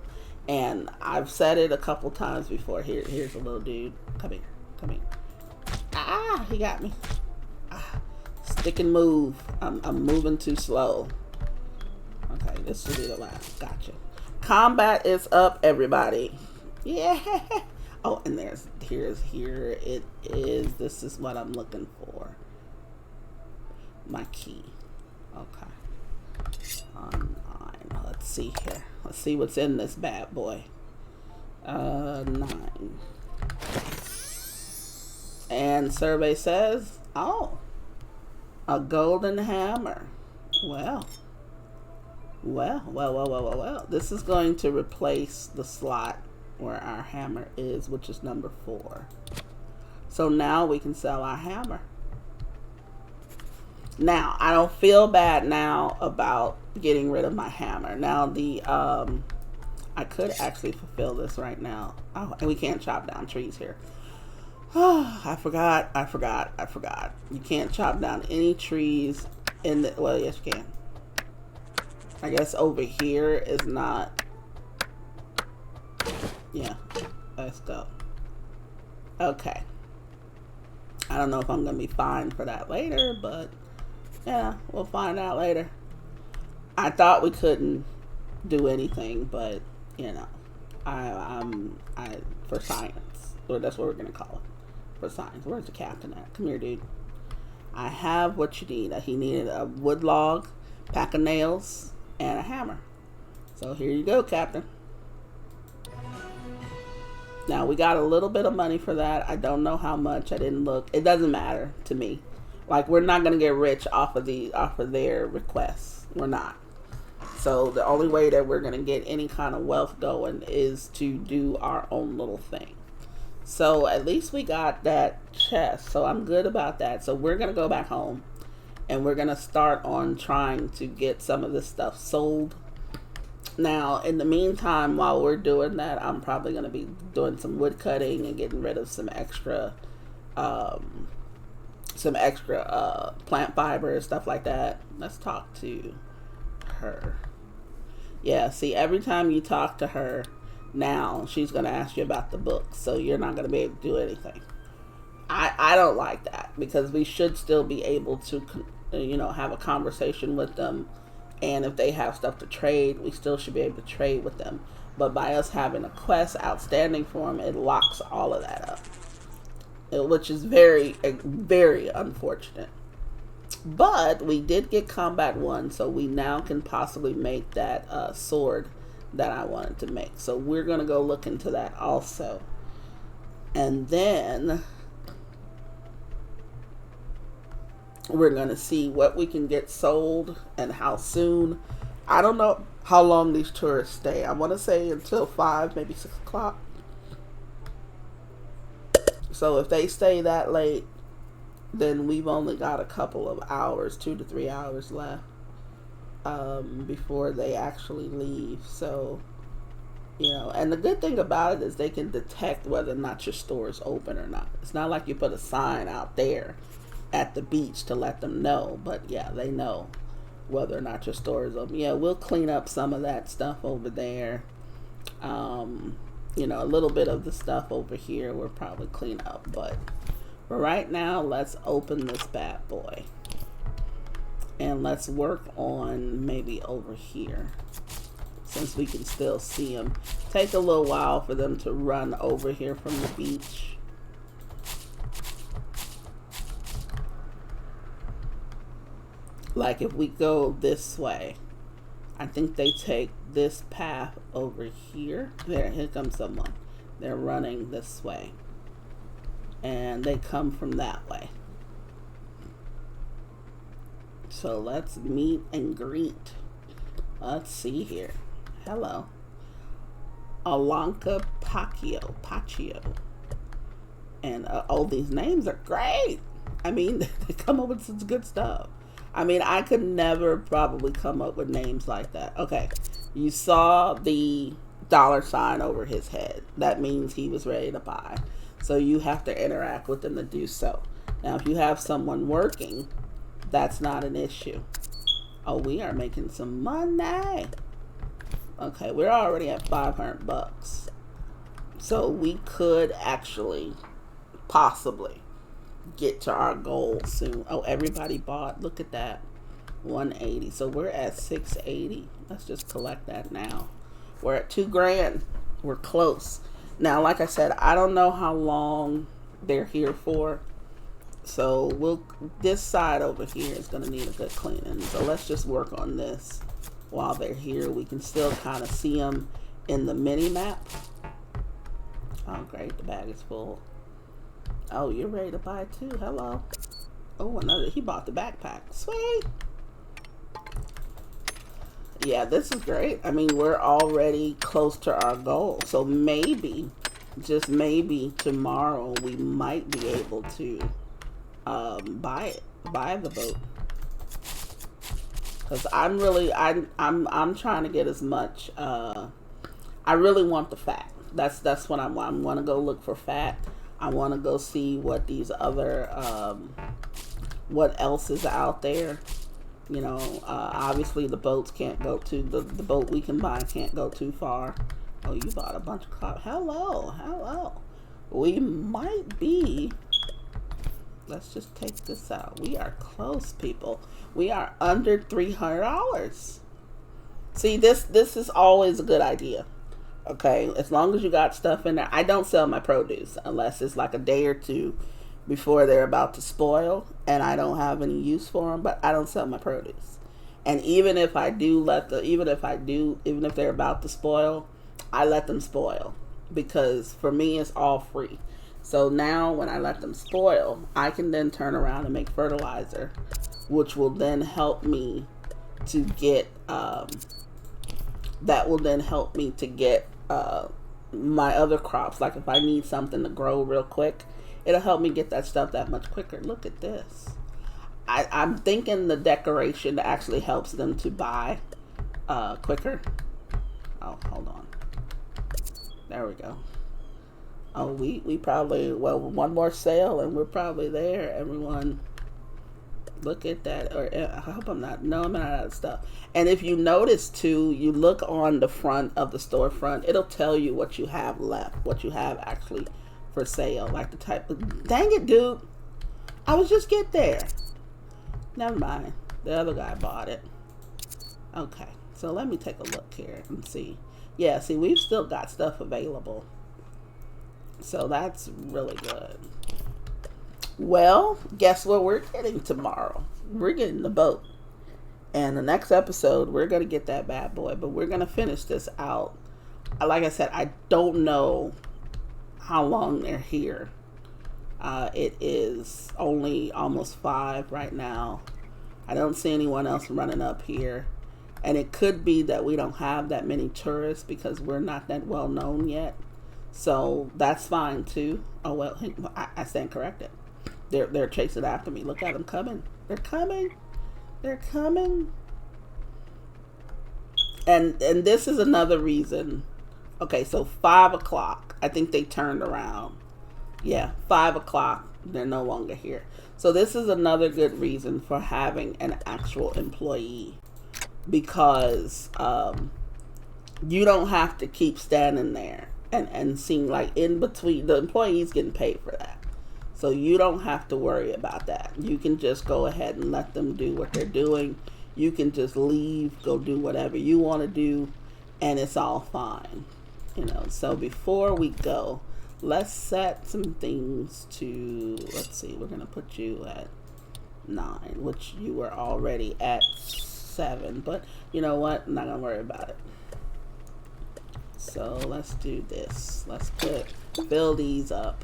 And I've said it a couple times before. Here's a little dude. Come here. Ah, he got me. Stick and move. I'm moving too slow. Okay, this will be the last. Gotcha. Combat is up, everybody. Yeah. Oh, and here it is. This is what I'm looking for. My key. Okay. Online. Let's see here. Let's see what's in this bad boy. 9. And survey says, oh, a golden hammer. Well. This is going to replace the slot where our hammer is, which is number 4. So now we can sell our hammer. Now, I don't feel bad now about getting rid of my hammer. Now, I could actually fulfill this right now. Oh, and we can't chop down trees here. Oh, I forgot. You can't chop down any trees in the, well, yes you can. I guess over here is not, yeah, let's go. Okay. I don't know if I'm going to be fined for that later, but yeah, we'll find out later. I thought we couldn't do anything, but you know, I for science, or that's what we're going to call it. For science. Where's the captain at? Come here, dude. I have what you need. He needed a wood log, pack of nails, and a hammer. So here you go, captain. Now we got a little bit of money for that. I don't know how much. I didn't look. It doesn't matter to me. Like, we're not gonna get rich off of their requests. We're not. So the only way that we're gonna get any kind of wealth going is to do our own little thing. So at least we got that chest. So I'm good about that. So we're going to go back home and we're going to start on trying to get some of this stuff sold. Now, in the meantime, while we're doing that, I'm probably going to be doing some wood cutting and getting rid of some extra plant fiber and stuff like that. Let's talk to her. Yeah, see, every time you talk to her, now she's going to ask you about the books, so you're not going to be able to do anything. I don't like that, because we should still be able to, you know, have a conversation with them, and if they have stuff to trade, we still should be able to trade with them. But by us having a quest outstanding for them, it locks all of that up, which is very, very unfortunate. But we did get combat 1, so we now can possibly make that sword that I wanted to make. So we're going to go look into that also. And then we're going to see what we can get sold and how soon. I don't know how long these tourists stay. I want to say until 5, maybe 6 o'clock. So if they stay that late, then we've only got a couple of hours, 2 to 3 hours left. Before they actually leave. So, you know, and the good thing about it is they can detect whether or not your store is open or not. It's not like you put a sign out there at the beach to let them know, but yeah, they know whether or not your store is open. Yeah, we'll clean up some of that stuff over there. You know, a little bit of the stuff over here we'll probably clean up, but for right now, let's open this bad boy. And let's work on maybe over here, since we can still see them. Take a little while for them to run over here from the beach. Like if we go this way, I think they take this path over here. There, here comes someone. They're running this way. And they come from that way. So let's meet and greet. Let's see here. Hello. Alanka Pacchio. And oh, these names are great. I mean, they come up with such good stuff. I mean, I could never probably come up with names like that. Okay, you saw the $sign over his head. That means he was ready to buy. So you have to interact with them to do so. Now, if you have someone working, that's not an issue. Oh, we are making some money. Okay, we're already at $500. So we could actually possibly get to our goal soon. Oh, everybody bought. Look at that. 180. So we're at 680. Let's just collect that now. We're at $2,000. We're close. Now, like I said, I don't know how long they're here for. So this side over here is going to need a good cleaning. So let's just work on this while they're here. We can still kind of see them in the mini map. Oh, great. The bag is full. Oh, you're ready to buy too. Hello. Oh, another. He bought the backpack. Sweet. Yeah, this is great. I mean, we're already close to our goal. So maybe, just maybe tomorrow we might be able to buy the boat. Because I'm trying to get as much I really want the fat. That's what I want. I want to go look for fat. I want to go see what these other what else is out there. You know, obviously the boats can't go to the boat we can buy can't go too far. Oh, you bought a bunch of copper. Hello, hello. We might be. Let's just take this out. We are close, people. We are under $300. See, this is always a good idea. Okay, as long as you got stuff in there. I don't sell my produce unless it's like a day or two before they're about to spoil and I don't have any use for them, but I don't sell my produce. And even if I do even if they're about to spoil, I let them spoil, because for me it's all free. So now when I let them spoil, I can then turn around and make fertilizer, which will then help me to get my other crops. Like if I need something to grow real quick, it'll help me get that stuff that much quicker. Look at this. I'm thinking the decoration actually helps them to buy quicker. Oh, hold on. There we go. Oh, we probably, well, one more sale and we're probably there, everyone. Look at that. Or I hope I'm not out of stuff. And if you notice too, you look on the front of the storefront, it'll tell you what you have left, what you have actually for sale. Like the type of, dang it, dude. I was just get there. Never mind. The other guy bought it. Okay. So let me take a look here and see. Yeah, see, we've still got stuff available. So that's really good. Well, guess what we're getting tomorrow? We're getting the boat. And the next episode, we're going to get that bad boy. But we're going to finish this out. Like I said, I don't know how long they're here. It is only almost 5 right now. I don't see anyone else running up here. And it could be that we don't have that many tourists because we're not that well known yet. So that's fine too. Oh, well, I stand corrected. They're chasing after me. Look at them coming. They're coming. They're coming. And this is another reason. Okay, so 5 o'clock. I think they turned around. Yeah, 5 o'clock. They're no longer here. So this is another good reason for having an actual employee. Because you don't have to keep standing there and seem like in between. The employee's getting paid for that. So you don't have to worry about that. You can just go ahead and let them do what they're doing. You can just leave, go do whatever you want to do, and it's all fine. You know, so before we go, let's set some things to, let's see, we're going to put you at 9, which you were already at 7, but you know what? I'm not going to worry about it. So let's do this. Let's fill these up.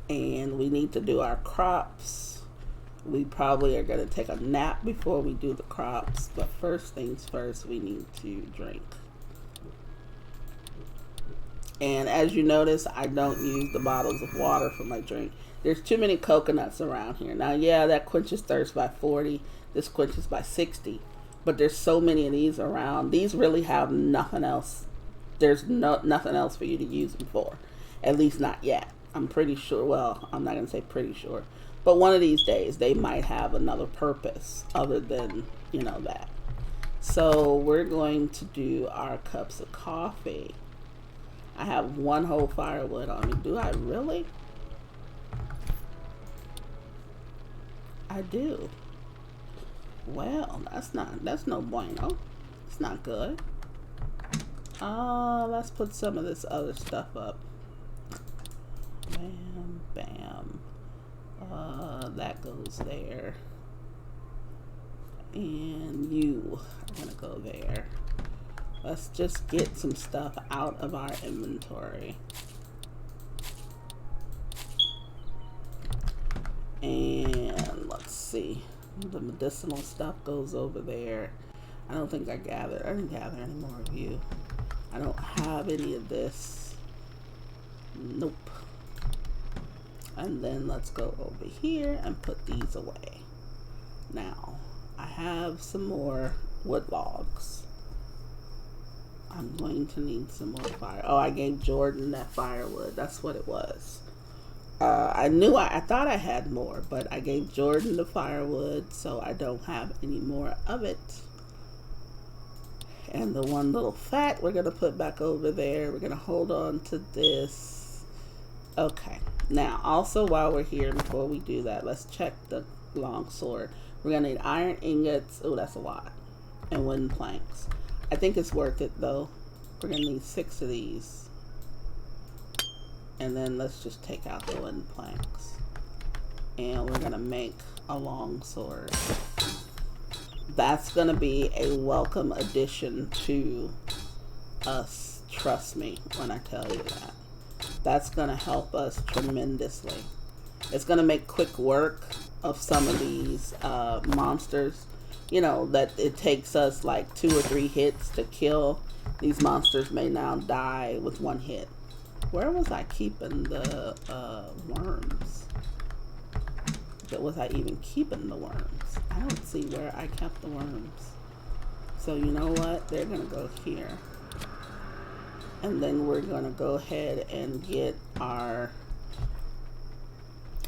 And we need to do our crops. We probably are going to take a nap before we do the crops. But first things first, we need to drink. And as you notice, I don't use the bottles of water for my drink. There's too many coconuts around here. Now, yeah, that quenches thirst by 40. This quenches by 60. But there's so many of these around. These really have nothing else. There's nothing else for you to use them for. At least not yet. I'm pretty sure, well, I'm not going to say pretty sure, but one of these days they might have another purpose other than, you know, that. So we're going to do our cups of coffee. I have 1 whole firewood on me. Do I really? I do. Well, that's no bueno. It's not good. Let's put some of this other stuff up. Bam, bam. That goes there. And you are gonna go there. Let's just get some stuff out of our inventory. And let's see. The medicinal stuff goes over there. I didn't gather any more of you. I don't have any of this. Nope. And then let's go over here and put these away. Now, I have some more wood logs. I'm going to need some more fire. Oh, I gave Jordan that firewood. That's what it was. I thought I had more, but I gave Jordan the firewood, so I don't have any more of it. And the one little fat we're going to put back over there. We're going to hold on to this. Okay. Now, also while we're here, before we do that, let's check the longsword. We're going to need iron ingots. Oh, that's a lot. And wooden planks. I think it's worth it, though. We're going to need 6 of these. And then let's just take out the wooden planks. And we're going to make a longsword. That's going to be a welcome addition to us. Trust me when I tell you that. That's going to help us tremendously. It's going to make quick work of some of these monsters. You know, that it takes us like 2 or 3 hits to kill. These monsters may now die with 1 hit. Where was I keeping the worms? Was I even keeping the worms? I don't see where I kept the worms. So you know what? They're going to go here. And then we're going to go ahead and get our...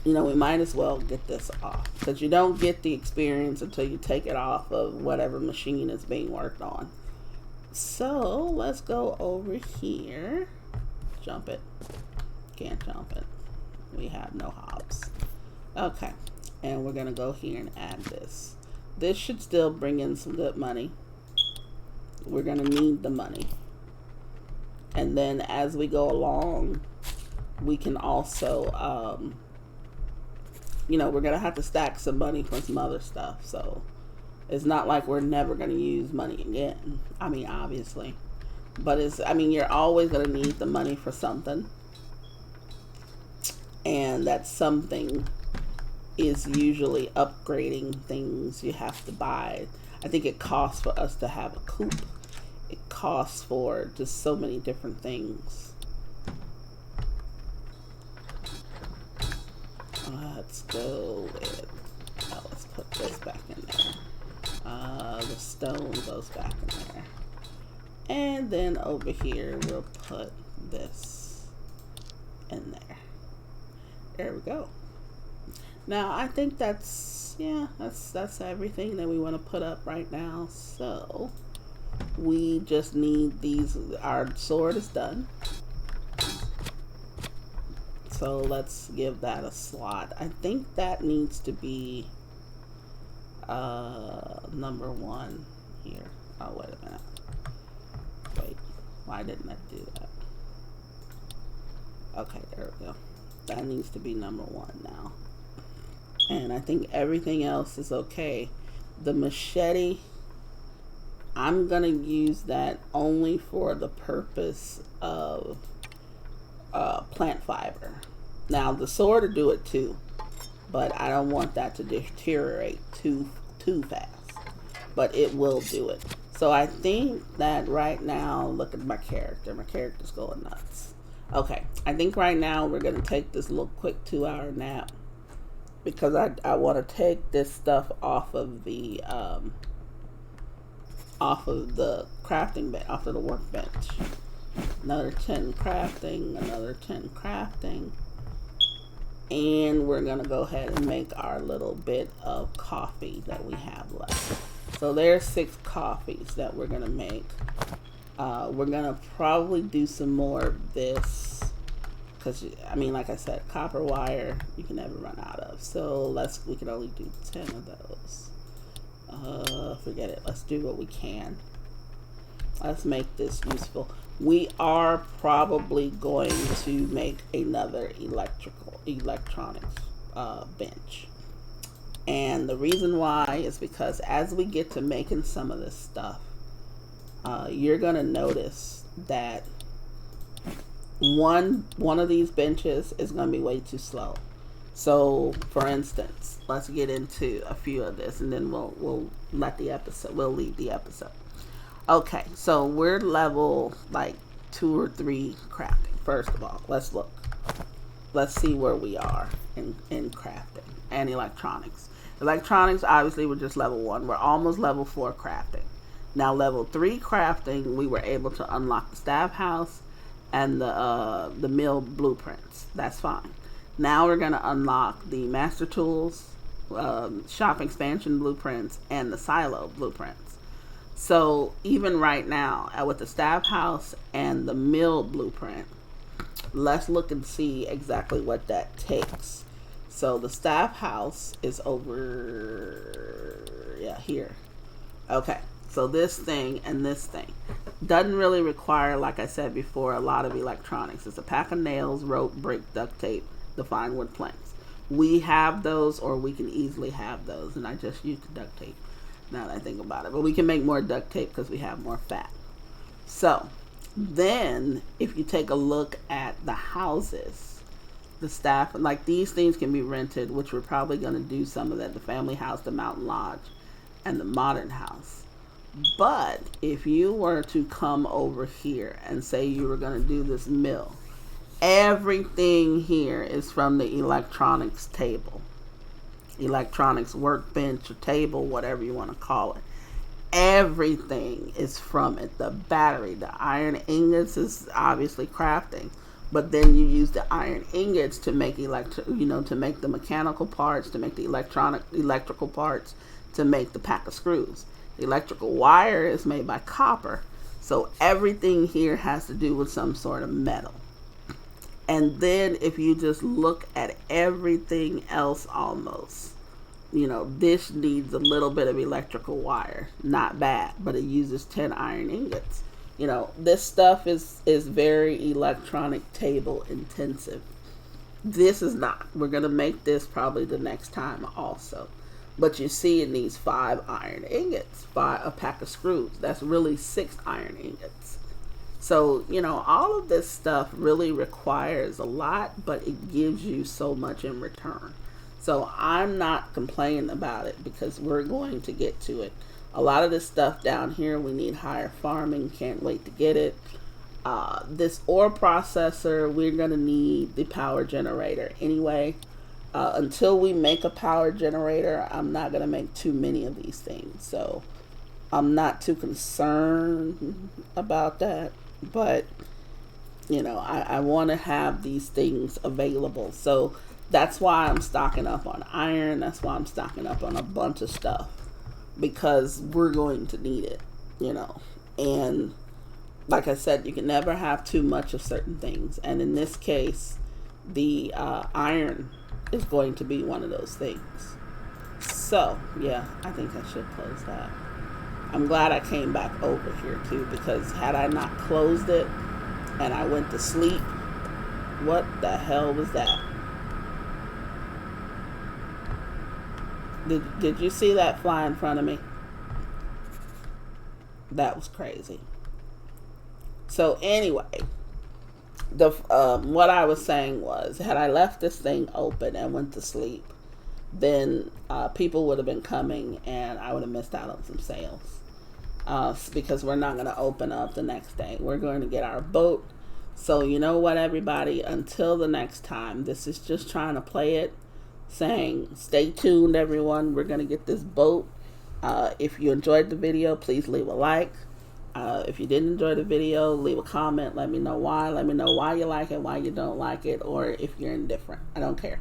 You know, we might as well get this off. Because you don't get the experience until you take it off of whatever machine is being worked on. So, let's go over here. Jump it. Can't jump it. We have no hops. Okay. And we're going to go here and add this. This should still bring in some good money. We're going to need the money. And then as we go along, we can also, you know, we're going to have to stack some money for some other stuff. So it's not like we're never going to use money again. I mean, obviously. But you're always going to need the money for something. And that something is usually upgrading things you have to buy. I think it costs for us to have a coop. It costs for just so many different things. Let's go with, let's put this back in there. The stone goes back in there. And then over here, we'll put this in there. There we go. Now, I think that's everything that we want to put up right now. So, we just need these. Our sword is done. So, let's give that a slot. I think that needs to be number 1 here. Oh, wait a minute. Wait, why didn't I do that? Okay, there we go. That needs to be number 1 now. And I think everything else is okay. The machete, I'm going to use that only for the purpose of plant fiber. Now, the sword will do it too, but I don't want that to deteriorate too fast. But it will do it. So I think that right now, look at my character. My character's going nuts. Okay, I think right now we're going to take this little quick 2-hour nap. Because I want to take this stuff off of the crafting bench, off of the workbench. Another 10 crafting, another 10 crafting. And we're going to go ahead and make our little bit of coffee that we have left. So there's 6 coffees that we're going to make. We're going to probably do some more of this. Because, I mean, like I said, copper wire, you can never run out of. So, we can only do 10 of those. Forget it. Let's do what we can. Let's make this useful. We are probably going to make another electronics bench. And the reason why is because as we get to making some of this stuff, you're going to notice that one of these benches is going to be way too slow. So, for instance, let's get into a few of this, and then we'll leave the episode. Okay, so we're level like 2 or 3 crafting. First of all, let's look. Let's see where we are in crafting and electronics. Electronics, obviously, we're just level 1. We're almost level 4 crafting. Now level 3 crafting, we were able to unlock the staff house and the mill blueprints. That's fine. Now we're going to unlock the master tools, shop expansion blueprints, and the silo blueprints. So even right now, with the staff house and the mill blueprint, let's look and see exactly what that takes. So the staff house is over, yeah, here. Okay, so this thing and this thing doesn't really require, like I said before, a lot of electronics. It's a pack of nails, rope, brick, duct tape, the fine wood planks. We have those, or we can easily have those, and I just used the duct tape now that I think about it. But we can make more duct tape because we have more fat. So then if you take a look at the houses, the staff, like these things can be rented, which we're probably going to do some of that, the family house, the mountain lodge, and the modern house. But if you were to come over here and say you were going to do this mill, everything here is from the electronics table, electronics workbench or table, whatever you want to call it. Everything is from it. The battery, the iron ingots is obviously crafting, but then you use the iron ingots to make to make the mechanical parts, to make the electrical parts, to make the pack of screws. The electrical wire is made by copper. So everything here has to do with some sort of metal. And then if you just look at everything else almost, this needs a little bit of electrical wire. Not bad, but it uses 10 iron ingots. This stuff is very electronic table intensive. This is not. We're going to make this probably the next time also. But you see it needs 5 iron ingots, a pack of screws. That's really 6 iron ingots. So, all of this stuff really requires a lot, but it gives you so much in return. So I'm not complaining about it because we're going to get to it. A lot of this stuff down here, we need higher farming. Can't wait to get it. This ore processor, we're going to need the power generator anyway. Until we make a power generator, I'm not going to make too many of these things. So I'm not too concerned about that. But, I want to have these things available. So that's why I'm stocking up on iron. That's why I'm stocking up on a bunch of stuff. Because we're going to need it, And like I said, you can never have too much of certain things. And in this case, the iron is going to be one of those things. So, yeah, I think I should close that. I'm glad I came back over here too, because had I not closed it and I went to sleep, what the hell was that? Did you see that fly in front of me? That was crazy. So anyway, what I was saying was, had I left this thing open and went to sleep, then people would have been coming and I would have missed out on some sales. Because we're not going to open up the next day. We're going to get our boat. So you know what, everybody, until the next time, this is just trying to play it, saying stay tuned, everyone. We're going to get this boat. If you enjoyed the video, please leave a like. If you didn't enjoy the video, leave a comment. Let me know why. Let me know why you like it, why you don't like it, or if you're indifferent. I don't care.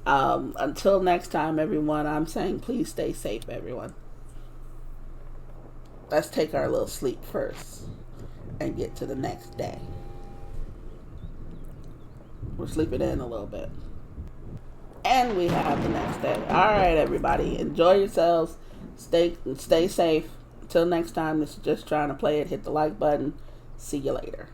Until next time, everyone, I'm saying please stay safe, everyone. Let's take our little sleep first and get to the next day. We're sleeping in a little bit. And we have the next day. All right, everybody. Enjoy yourselves. Stay safe. Until next time, this is just trying to play it. Hit the like button. See you later.